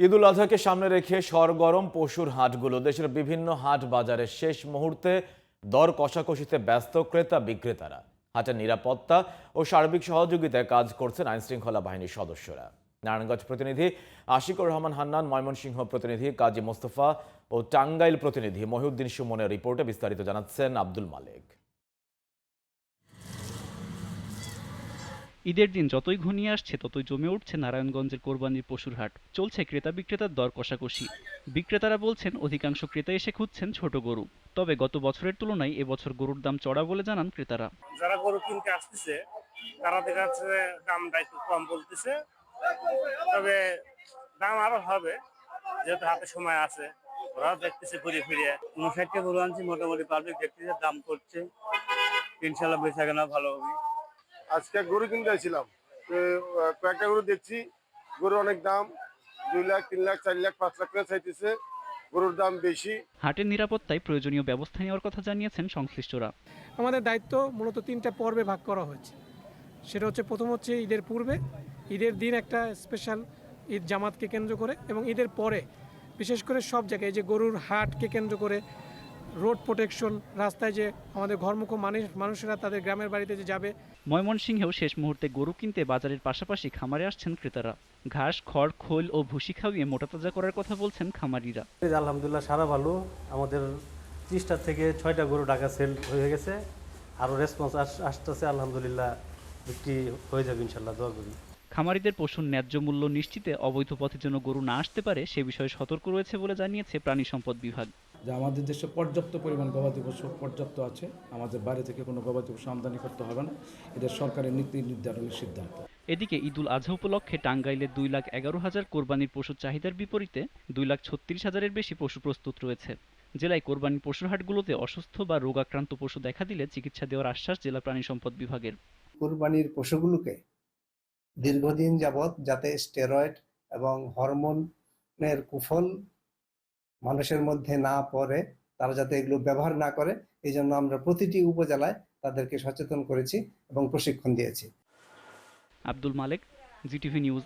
ঈদুল আজহাকে সামনে রেখে সরগরম পশুর হাটগুলো। দেশের বিভিন্ন হাট বাজারে শেষ মুহূর্তে দর কষাকষিতে ব্যস্ত ক্রেতা বিক্রেতারা। হাটের নিরাপত্তা ও সার্বিক সহযোগিতায় কাজ করছেন আইনশৃঙ্খলা বাহিনীর সদস্যরা। নারায়ণগঞ্জ প্রতিনিধি আশিকুর রহমান হান্নান, ময়মনসিংহ প্রতিনিধি কাজী মোস্তফা ও টাঙ্গাইল প্রতিনিধি মহিউদ্দিন সুমনের রিপোর্টে বিস্তারিত জানাচ্ছেন আব্দুল মালেক। ঈদের দিন যতই ঘনিয়ে আসছে ততই জমে উঠছে নারায়ণগঞ্জের কোরবানির পশুর হাট। চলছে ক্রেতা বিক্রেতার দর কষাকষি। বিক্রেতারা বলছেন অধিকাংশ ক্রেতা এসে খুঁজছেন ছোট গরু। তবে গত বছরের তুলনায় এবছর গরুর দাম চড়া বলে জানান ক্রেতারা। যারা গরু কিনতে আসতেছে তারা দেখা যাচ্ছে দামটা একটু কম বলতেছে, তবে দাম আরো হবে যেহেতু হাতে সময় আছে। ওরাও দেখতেছে ঘুরে ফিরে 59টা গরু আনছি, মোটামুটি পাবলিক দেখতেছে, দাম করছে, ইনশাল্লাহ বেচা কেনা ভালো হবে। আজকে গরু কিনতে আসছিলাম, কয়েকটা গরু দেখছি, গরু অনেক দাম, 2 লাখ 3 লাখ 4 লাখ 5 লাখ করে চাইতেছে, গরুর দাম বেশি। হাটের নিরাপত্তায় প্রয়োজনীয় ব্যবস্থা নেওয়ার কথা জানিয়েছেন সংশ্লিষ্টরা। আমাদের দায়িত্ব মূলত 3টা পর্বে ভাগ করা হয়েছে। সেটা হচ্ছে, প্রথম হচ্ছে ঈদের পূর্বে, ঈদের দিন একটা স্পেশাল ঈদ জামাতকে কেন্দ্র করে, এবং ঈদের পরে বিশেষ করে সব জায়গায় যে গরুর হাটকে কেন্দ্র করে রোড প্রোটেকশন, রাস্তায় যে আমাদের ঘরমুখ মানুষেরা তাদের গ্রামের বাড়িতে যে যাবে। ময়মনসিংহেও শেষ মুহূর্তে গরু কিনতে বাজারের পাশাপাশি খামারে আসছেন ক্রেতারা। ঘাস, খড়, খোল ও ভুসি খাওয়িয়ে মোটাতাজা করার কথা বলছেন খামারিরা। আলহামদুলিল্লাহ সারা ভালো। আমাদের 30টা থেকে 6টা গরু ঢাকা সেল হয়ে গেছে, আরও রেসপন্স আসতেছে। আলহামদুলিল্লাহ বিক্রি হয়ে যাবে ইনশাল্লাহ, দোয়া করি। খামারিদের পশুর ন্যায্য মূল্য নিশ্চিতে অবৈধ পথে যেন গরু না আসতে পারে সে বিষয়ে সতর্ক রয়েছে বলে জানিয়েছে প্রাণী সম্পদ বিভাগ। যে আমাদের দেশে পর্যাপ্ত পরিমাণ গবাদি পশু পর্যাপ্ত আছে, আমাদের বাইরে থেকে কোনো গবাদি পশু আমদানি করতে হবে না, এটা সরকারের নীতি নির্ধারণের সিদ্ধান্ত। এদিকে ঈদুল আজহা উপলক্ষে টাঙ্গাইলে 2,11,000 কোরবানির পশুর চাহিদার বিপরীতে 2,36,000-এর বেশি পশু প্রস্তুত রয়েছে। জেলায় কোরবানির পশুর হাটগুলোতে অসুস্থ বা রোগাক্রান্ত পশু দেখা দিলে চিকিৎসা দেওয়ার আশ্বাস জেলা প্রাণী সম্পদ বিভাগের। কোরবানির পশুগুলোকে দীর্ঘদিন যাবৎ যাতে স্টেরয়েড এবং হরমোনের কুফল মানুষের মধ্যে না পড়ে, তারা যাতে এগুলো ব্যবহার না করে, এই জন্য আমরা প্রতিটি উপজেলায় তাদেরকে সচেতন করেছি এবং প্রশিক্ষণ দিয়েছি। আব্দুল মালেক, জিটিভি নিউজ।